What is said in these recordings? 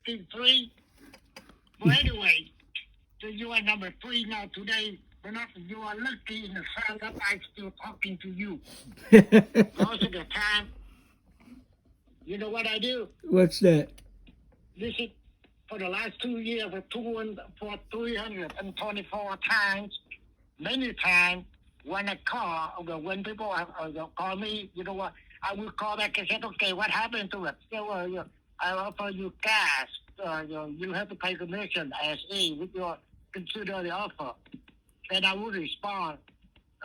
asking 3. But anyway, so you are number 3 now today. But not you are lucky in the fact that I'm still talking to you. Most of the time, you know what I do? What's that? Listen, for the last 2 years, for 324 times, many times, when I call, or when people call me, you know what, I will call back and say, okay, what happened to it? So, I offer you cash. You have to pay commission as with your consider the offer. Then I will respond,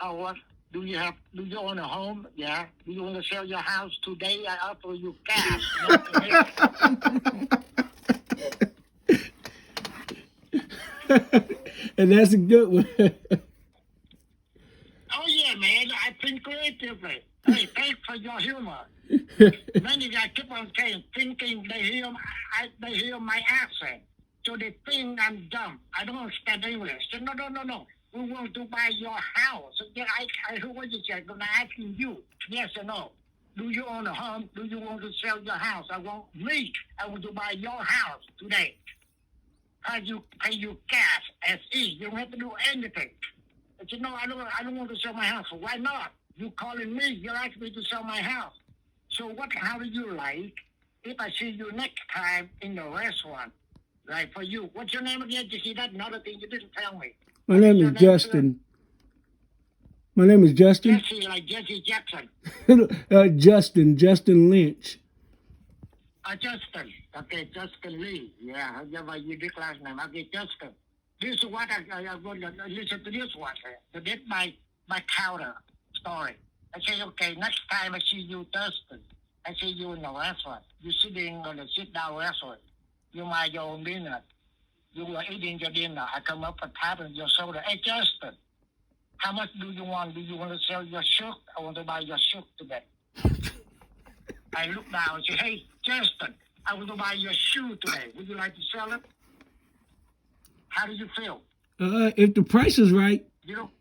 oh, what? Do you own a home? Yeah. Do you want to sell your house today? I offer you cash. Not commission. And that's a good one. Oh yeah, man! I think creatively. Hey, thanks for your humor. Many guys keep on saying, thinking they hear my accent, so they think I'm dumb. I don't understand English. So, no. We want to buy your house. So, yeah, I heard what you said. I'm asking you, yes or no. Do you own a home? Do you want to sell your house? I want to buy your house today. Pay you cash as is. You don't have to do anything. But you know, I don't want to sell my house. Why not? You calling me? You ask me to sell my house. So how do you like if I see you next time in the restaurant? Right, for you. What's your name again? You see, that's another thing you didn't tell me. My name is Justin. My name is Justin. Jesse, like Jesse Jackson. Justin Lynch. Justin. Okay, Justin Lee. Yeah, you did last name. Okay, Justin. This is what I want to listen to this one. So that's my counter story. I say, okay, next time I see you, Justin, I see you in the restaurant. You're sitting on a sit-down restaurant. You mind your own business. You are eating your dinner. I come up and tap in your shoulder. Hey, Justin, how much do you want? Do you want to sell your shirt? I want to buy your shirt today. I look down and say, hey, Justin, I want to buy your shoe today. Would you like to sell it? How do you feel? If the price is right. You know,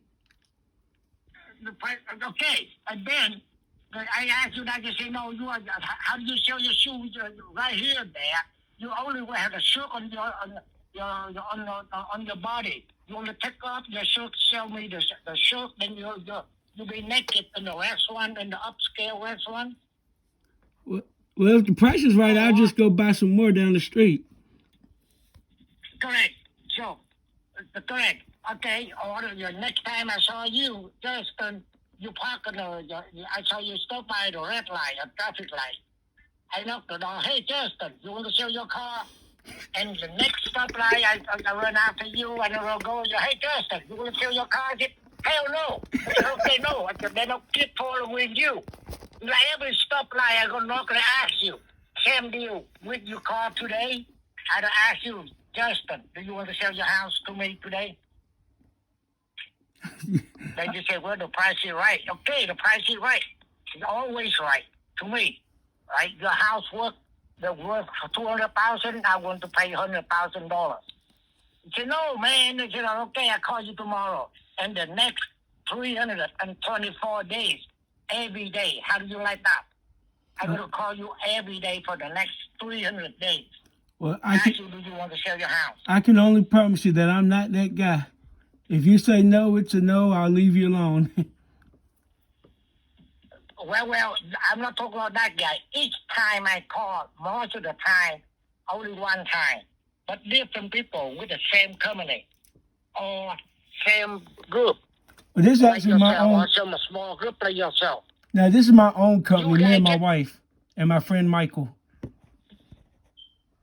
the price, okay. And then I asked you that, you say, no, how do you sell your shoes right here and there? You only have a shirt on your body. You want to take off your shirt, sell me the shirt, then you'll be naked in the restaurant, in the upscale restaurant. Well, if the price is right, I'll just go buy some more down the street. Correct. So, correct. Okay, or next time I saw you, Justin, you park on I saw you stop by the red light, a traffic light. I knocked the door. Hey, Justin, you want to sell your car? And the next stoplight, I run after you, and I will go. Hey, Justin, you want to sell your car? I said, hell no. I said, okay, no. I said, they don't keep following you. Like every stoplight, I'm going to knock and ask you. Same deal with your car today. I'd ask you, Justin, do you want to sell your house to me today? Then you say, well, the price is right. Okay, the price is right. It's always right to me. Right? Your house worth for $200,000. I want to pay $100,000. He said, no, man. He said, okay, I'll call you tomorrow. And the next 324 days, every day. How do you like that? I'm going to call you every day for the next 300 days. Well, do you want to sell your house? I can only promise you that I'm not that guy. If you say no, it's a no. I'll leave you alone. Well, I'm not talking about that guy. Each time I call, most of the time, only one time. But different people with the same company or same group. Well, this is actually my own. Or some small group like yourself. Now, this is my own company, me and my wife and my friend Michael.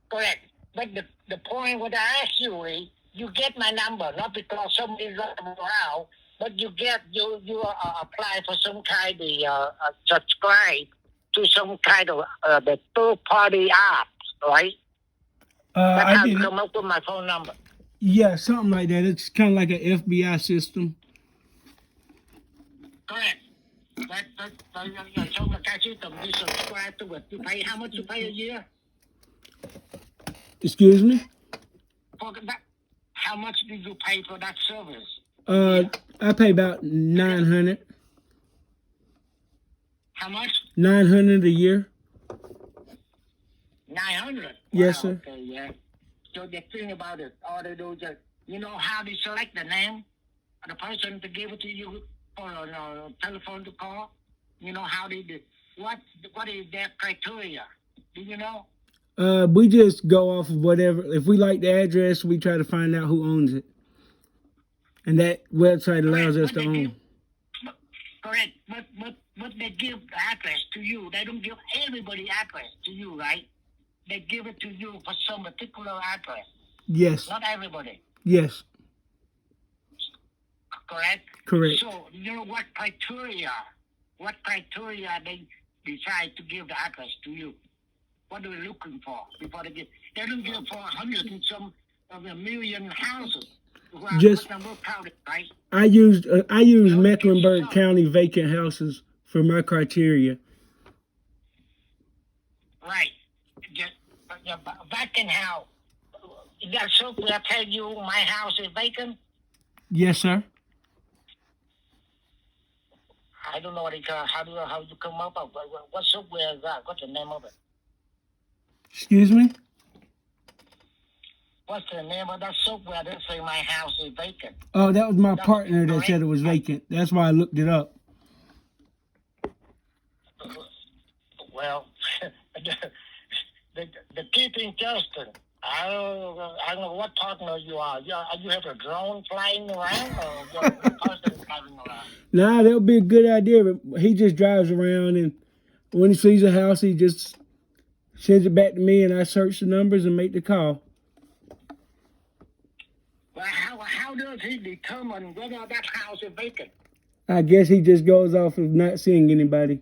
Correct. But the point what I ask you is, you get my number, not because somebody's around, but you apply for some kind of subscribe to some kind of the third-party apps, right? That's how you come up with my phone number. Yeah, something like that. It's kind of like an FBI system. Correct. So the system, you subscribe to it. You pay how much you pay a year? Excuse me? How much do you pay for that service? I pay about $900. How much? $900 a year. 900. Yes, Wow, sir. Okay, yeah. So the thing about it, all they do is just, you know how they select the name of the person to give it to you for a telephone to call? You know how they do? What is their criteria? Do you know? We just go off of whatever. If we like the address, we try to find out who owns it, and that website allows us But to they give, own. correct. But they give the address to you. They don't give everybody address to you, right? They give it to you for some particular address. Yes, Not everybody. yes, Correct? correct. So, you know what criteria they decide to give the address to you? What are they looking for before they give? They don't give for 100 and some of a million houses. Just- County, right? I used No, Mecklenburg it's County vacant houses for my criteria. Right. Just, vacant house. That software tell you my house is vacant? Yes, sir. I don't know what it how you come up with what software is that? What's the name of it? Excuse me. What's the name of that software that say my house is vacant? Oh, that was my That's partner that correct. said it was vacant. That's why I looked it up. Well, the key thing, Justin, I don't know what partner you are. You have a drone flying around or you're a person flying around? Nah, that would be a good idea. But he just drives around, and when he sees a house, he just sends it back to me, and I search the numbers and make the call. Well, how does he determine whether that house is vacant? I guess he just goes off of not seeing anybody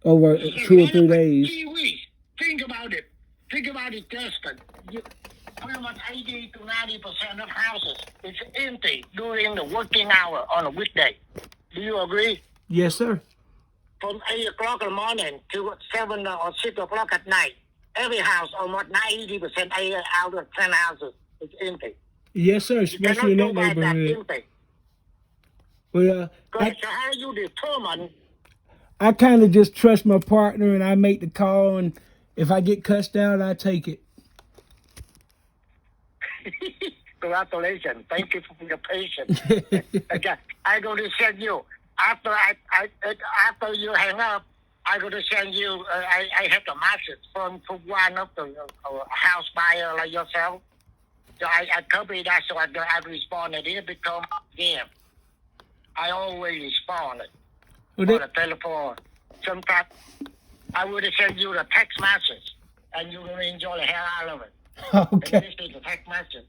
over 2 or 3 days. Gee whiz. Think about it. Think about it, Justin. Pretty much 80 to 90% of houses is empty during the working hour on a weekday. Do you agree? Yes, sir. From 8 o'clock in the morning to 7 or 6 o'clock at night, every house, almost 90% out of 10 houses is empty. Yes, sir. You Especially in cannot that go by that neighborhood. empty. Well, So how you determine? I kind of just trust my partner, and I make the call, and if I get cussed out, I take it. Congratulations. Thank you for your patience. Okay, I'm going to send you, after you hang up, I'm going to send you, I have a message from one of the house buyer like yourself. So I copy that so I respond. It didn't become game. I always respond Well, on the telephone. Sometimes I would send you the text message, and you're going to enjoy the hell out of it. okay. And this is the text message.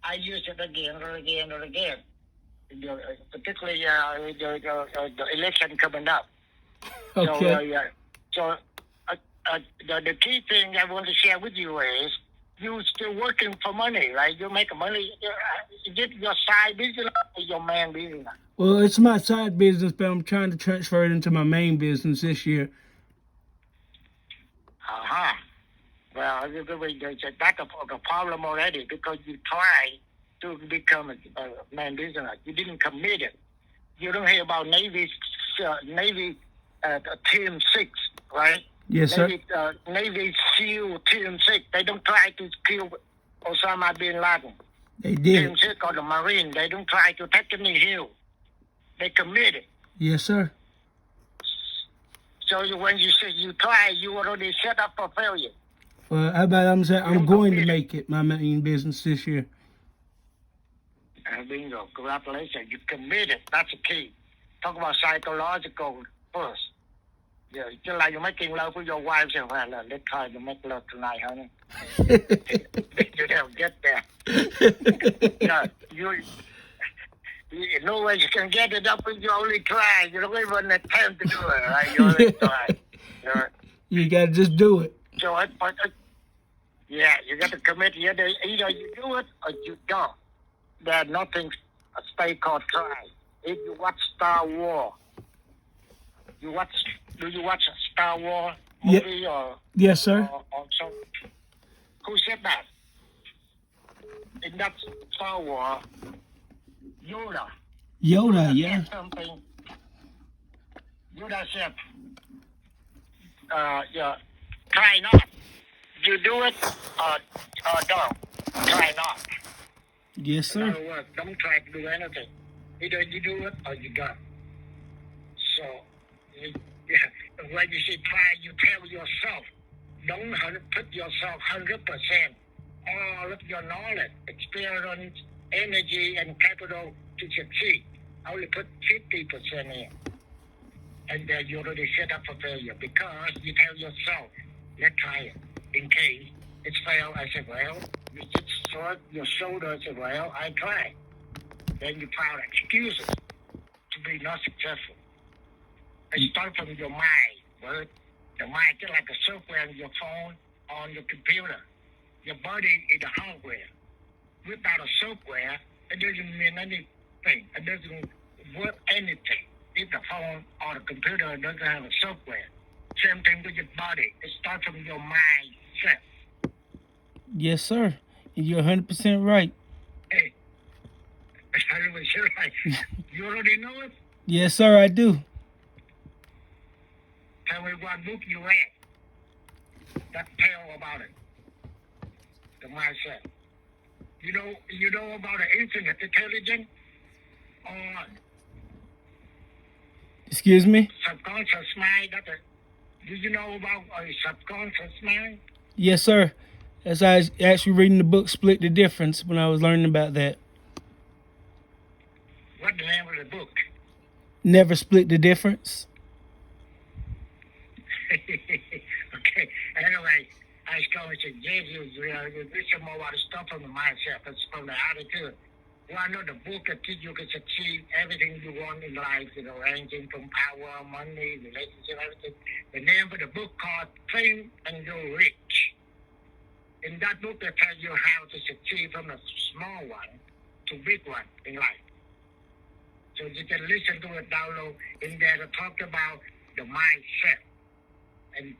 I use it again and again and again. Particularly the election coming up. Okay. So the key thing I want to share with you is you still working for money, right? You make money. Is it your side business or your main business? Well, it's my side business, but I'm trying to transfer it into my main business this year. Uh-huh. Well, that's a problem already because you try to become a man business. You didn't commit it. You don't hear about Navy Team 6, right? Yes, sir. Navy SEAL Team 6. They don't try to kill Osama bin Laden. They Team did. 6 or the Marine. They don't try to take any hill. They committed. Yes, sir. So when you say you try, you already set up for failure. Well, how about I'm saying I'm going to make it my main business this year. Bingo. Congratulations. You committed. That's the key. Talk about psychological first. Yeah, just like you're making love with your wife, say, well, let's try to make love tonight, honey. You don't get there. Yeah, you no way you can get it up if you only try. You don't even attempt to do it, right? You only try. You got to just do it. So, yeah, you got to commit. Either you do it or you don't. There's nothing a state called try. If you watch Star Wars, do you watch a Star Wars movie or Yes, sir. or something? Who said that? In that Star Wars, Yoda. Yoda, yeah. Said something. Yoda said, Try not. You do it or don't. Try not. Yes, In sir. other words, don't try to do anything. Either you do it or you don't. So, when you say try, you tell yourself, don't put yourself 100%, all of your knowledge, experience, energy, and capital to succeed. Only put 50% in. And then you already set up for failure because you tell yourself, let's try it. In case it's failed, I said, well, you just shrug your shoulders and say, well, I tried. Then you found excuses to be not successful. It starts from your mind, but the mind is like a software on your phone, on your computer. Your body is the hardware. Without a software, it doesn't mean anything. It doesn't work anything. If the phone or the computer doesn't have a software, same thing with your body. It starts from your mindset. Yes, sir. And you're 100% right. Hey, I was sure like, you already know it? Yes, sir, I do. Tell me what book you read that tell about it. The mindset. You know about the infinite intelligence or Excuse me? subconscious mind? Do you know about a subconscious mind? Yes, sir. As I was actually reading the book Split the Difference when I was learning about that. What's the name of the book? Never Split the Difference. Okay. Anyway, I was going to give you some more about the stuff from the mindset. It's from the attitude. Well, I know the book that teach you can achieve everything you want in life, ranging from power, money, relationship, everything. The name of the book called Think and Grow Rich. In that book, they tell you how to succeed from a small one to big one in life. So you can listen to it, download in there to talk about the mindset. And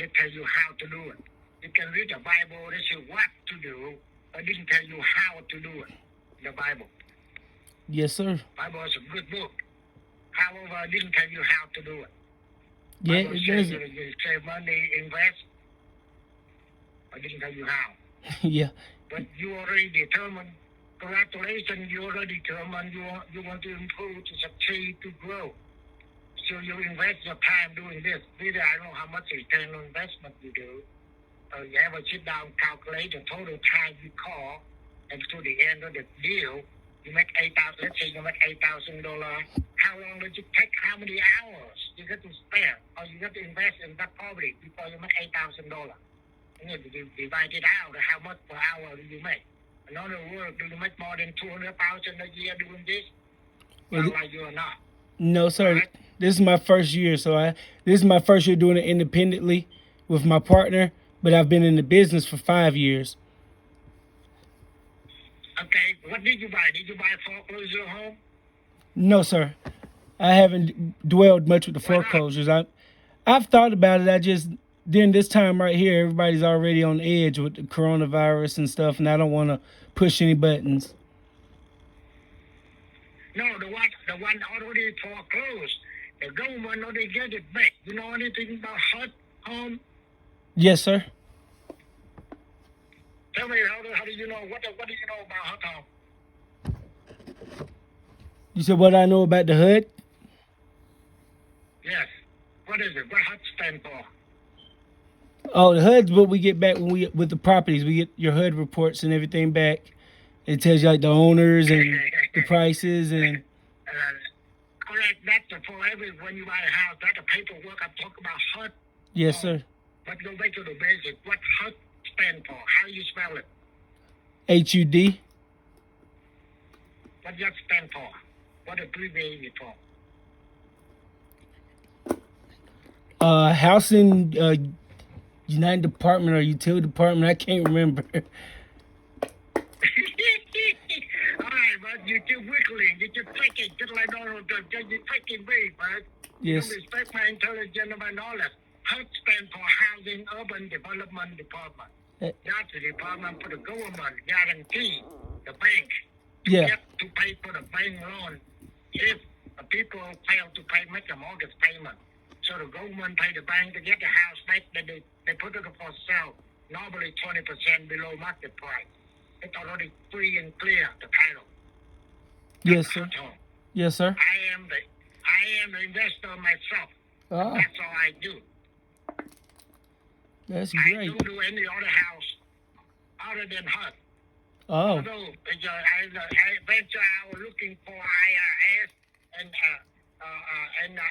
they tell you how to do it. You can read the Bible, they say what to do, but they didn't tell you how to do it. The Bible. Yes, sir. Bible is a good book. However, it didn't tell you how to do it. Yeah, Bible it says doesn't. you save money, invest, but didn't tell you how. Yeah. But you already determined. Congratulations, you already determined you want to improve, to succeed, to grow. So you invest your time doing this. Really, I don't know how much return on investment you do. You ever sit down, calculate the total time you call, and to the end of the deal, you make $8,000. Let's say you make $8,000. How long does it take? How many hours you got to spend, or you got to invest in that property before you make $8,000? And you divide it out. How much per hour do you make? In other words, do you make more than $200,000 a year doing this? Well, Like you or not? no, sir. Right? This is my first year, this is my first year doing it independently with my partner, but I've been in the business for 5 years. Okay. What did you buy? Did you buy a foreclosure home? No, sir. I haven't dwelled much with the Why not? foreclosures. I've thought about it. I just during this time right here, everybody's already on the edge with the coronavirus and stuff, and I don't want to push any buttons. No, the one already foreclosed. The government already get it back. You know anything about HUD home? Yes, sir. Tell me how do you know what do you know about HUD home? You said what I know about the HUD? Yes. What is it? What HUD stand for? Oh, the HUD's what we get back when we with the properties. We get your HUD reports and everything back. It tells you like the owners and the prices and Correct. That's for when you buy a house. That's the paperwork. I'm talking about HUD. yes, sir. But go back to the basic. What HUD stand for? How do you spell it? HUD. What that stand for? What abbreviated for? Housing United Department or Utility Department. I can't remember. All right, but you keep wiggling. You keep thinking, just like Donald Trump. You thinking big, man. Yes. You respect my intelligence and my knowledge. HUD stand for Housing Urban Development Department. That's the department for the government guarantee the bank Yeah. get to pay for the bank loan if people fail to make a mortgage payment. So the government pay the bank to get the house back that they they put it for sale, normally 20% below market price. It's already free and clear, the title. Yes, sir. Hut home. Yes, sir. I am the investor myself. Ah, That's all I do. that's I great. don't do any other house other than hut. Oh, Although I venture out looking for IRS and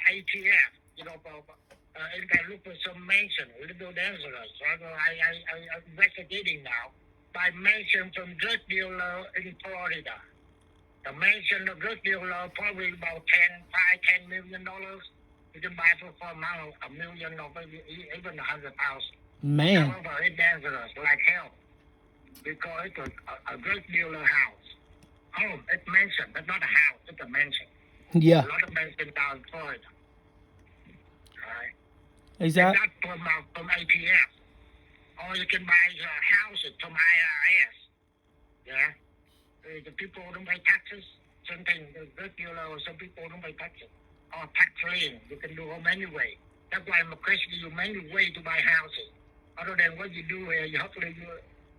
ATF, and I look for some mansion, little dangerous. So I investigating now by mansion from drug dealer in Florida. The mansion, the drug dealer, probably about $10 million. You can buy for amount $1 million or maybe even 100,000. man. However, it's dangerous like hell because it's a drug dealer house. Home, it's mansion, but not a house, it's a mansion. Yeah. A lot of mansion down in Florida. Right? Is And that? that's from ATF. Or you can buy houses from IRS. Yeah? The people don't pay taxes. Something, the drug dealer or some people don't pay taxes. Or tax lien, you can do home anyway. That's why I'm questioning you many ways to buy houses. Other than what you do here, you hopefully you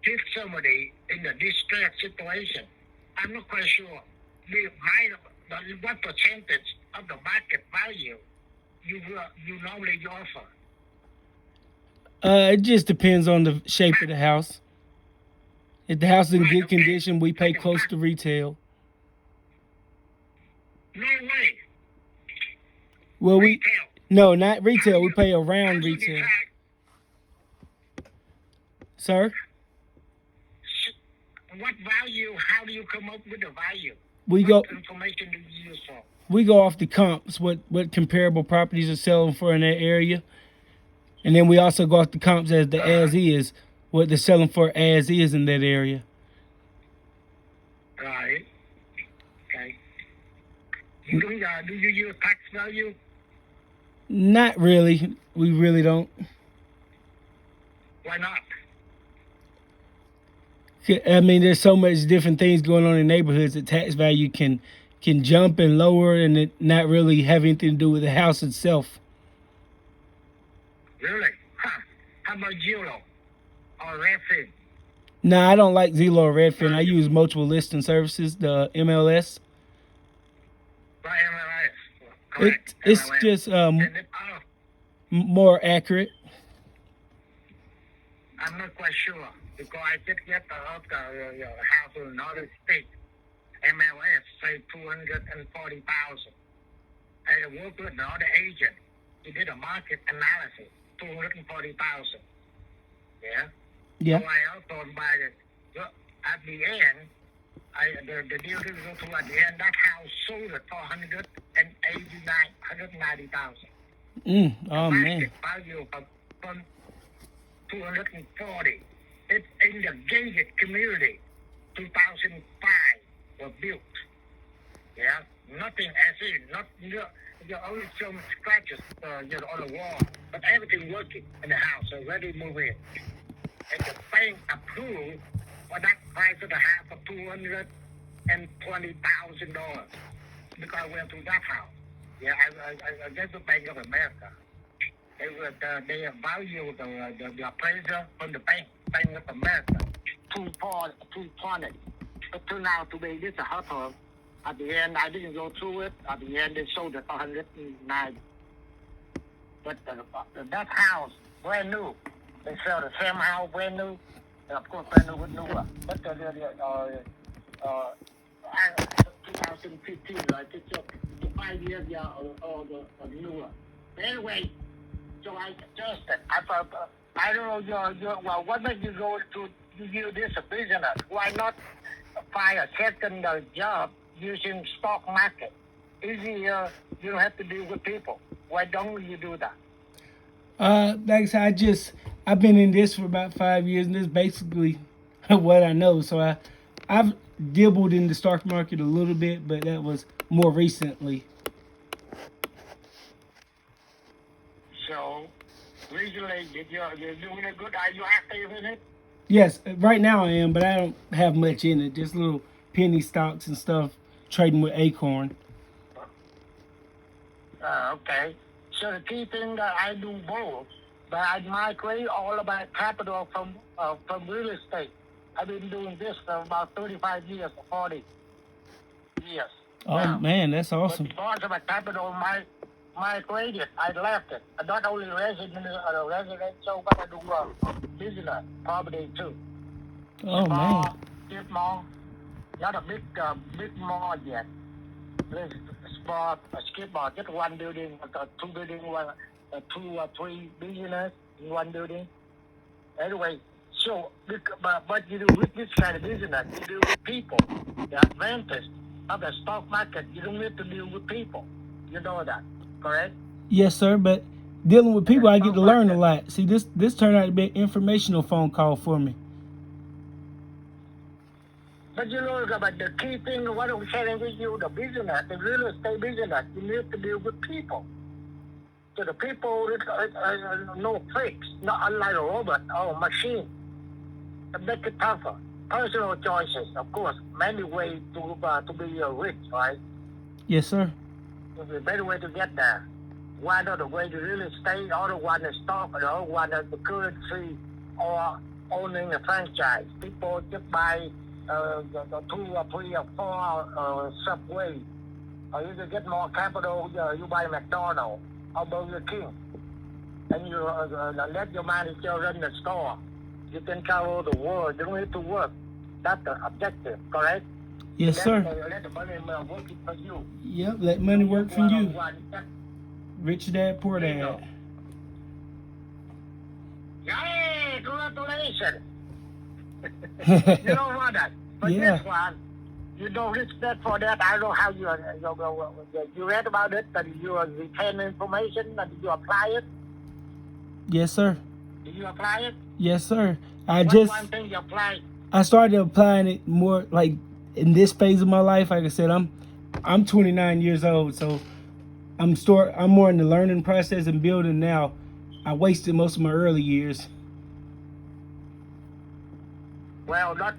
give somebody in a distressed situation. I'm not quite sure. What percentage of the market value you normally offer? It just depends on the shape of the house. If the house is in Right, good okay. condition, we pay Okay, close fine. to retail. No way. Well, we Retail. no, not retail. We pay How around do you retail, decide sir. what value? How do you come up with the value? We go What information do you use for? we go off the comps, what comparable properties are selling for in that area, and then we also go off the comps as the as is, what they're selling for as is in that area. Right. Okay. Do you use tax value? Not really. We really don't. Why not? I mean, there's so much different things going on in neighborhoods that tax value can jump and lower, and it not really have anything to do with the house itself. Really? Huh. How about Zillow or Redfin? No, I don't like Zillow or Redfin. I use multiple listing services, the MLS. By MLS? Correct. It's MLS. just And more accurate. I'm not quite sure because I just get the house in another state. MLS say 240,000. I worked with another agent. He did a market analysis, 240,000. Yeah. Yeah. So I also buy it. Well, at the end, the deal didn't go through at the end. That house sold it for 190,000. Oh man. Market value from 240. It's in the gated community. 2005 was built. Yeah, nothing as in, not only some scratches on the wall, but everything working in the house, so ready to move in. And the bank approved for that price of the house for $220,000 because I went through that house. Yeah, I guess the Bank of America. They value the appraiser from the Bank of America 220. But till now, today, this is a hot home. At the end, I didn't go through it. At the end, they sold it for 109. But that house, brand new. They sell the same house, brand new. And of course, brand new with newer. But 2015, right? It's the 5 years, yeah, or the newer. But anyway, so I suggested. I thought, I don't know, well, what made you go to do this business? Why not find a second job using stock market? Easier, you don't have to deal with people. Why don't you do that? Like I said, I've been in this for about 5 years, and this is basically what I know. So I've dabbled in the stock market a little bit, but that was more recently. So, recently, you're doing it good? Are you active in it? Yes, right now I am, but I don't have much in it. Just little penny stocks and stuff, trading with Acorn. Okay. So the key thing that I do both, But I migrate all of my capital from real estate. I've been doing this for about 35 years, 40 years. Oh now. man, that's But awesome. because of my capital, migrated, I left it. Not only residential, but I do business, property too. Oh man. Strip mall, not a big mall yet. There's small strip mall, just one building, two building, two or three business in one building. Anyway, so but you do with this kind of business, you deal with people. The advantage of the stock market, you don't need to deal with people. You know that, correct? Yes, sir. But dealing with people, I get to learn a lot. See, this turned out to be an informational phone call for me. But you know about the key thing, what I'm sharing with you, the business, the real estate business, you need to deal with people. So the people, no tricks, not unlike a robot or a machine. To make it tougher. Personal choices, of course, many ways to be rich, right? Yes, sir. There's a better way to get there. One of the way to real estate, the other one is stock, the other one is the currency or owning a franchise. People just buy the 2 or 3 or 4 Subway. Or you can get more capital, you buy McDonald's or Burger King. And you let your manager run the store. You can cover the world. You don't need to work. That's the objective, correct? Yes, sir. Let the money work for you. Yep, let money work for you. One. Rich dad, poor There you go. dad. Yay! Congratulations! You don't want that. But Yeah. this one, you don't reach that for that. I don't know how you read about it and you retain information and you apply it. Yes, sir. Did you apply it? Yes, sir. What's one thing you applied? I started applying it more like in this phase of my life. Like I said, I'm 29 years old, so I'm more in the learning process and building now. I wasted most of my early years. Well, not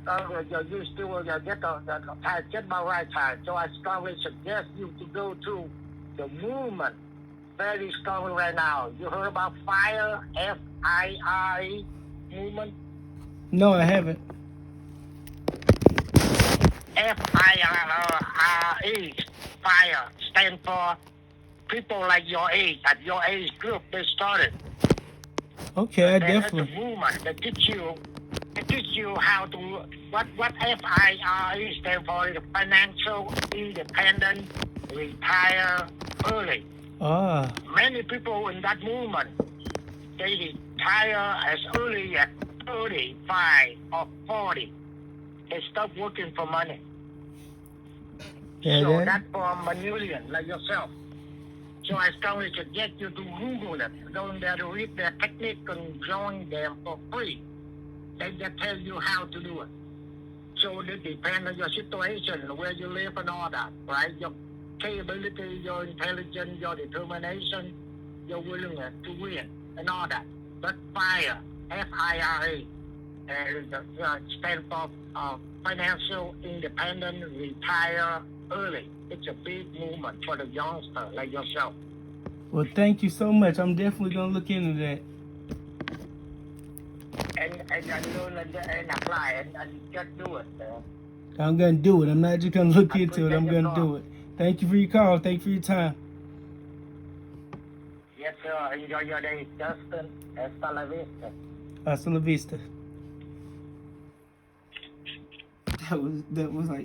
you still get my right time. So I strongly suggest you to go to the movement. Very strong right now. You heard about FIRE, FIRE movement? No, I haven't. FIRE, FIRE, stand for people like your age, at your age group, they started. Okay, I That's definitely. the movement. They teach you how to, what FIRE stand for is financial independent, retire early. Ah, Many people in that movement, they retire as early as 35 or 40. They stop working for money. yeah, So that. that's for a million like yourself. So I strongly suggest you to Google it. Go in there to read their technique and join them for free. They just tell you how to do it. So it depends on your situation, where you live and all that, right? Your capability, your intelligence, your determination, your willingness to win and all that. But FIRE, FIRE, stand for financial independent, retire early. It's a big movement for the youngster like yourself. Well, thank you so much. I'm definitely gonna look into that. And learn and apply and just do it. I'm gonna do it. I'm not just gonna look into it. I'm gonna do it. Thank you for your call. Thank you for your time. Yes, sir. Enjoy your day, Justin. Hasta la vista. Hasta la vista. That was like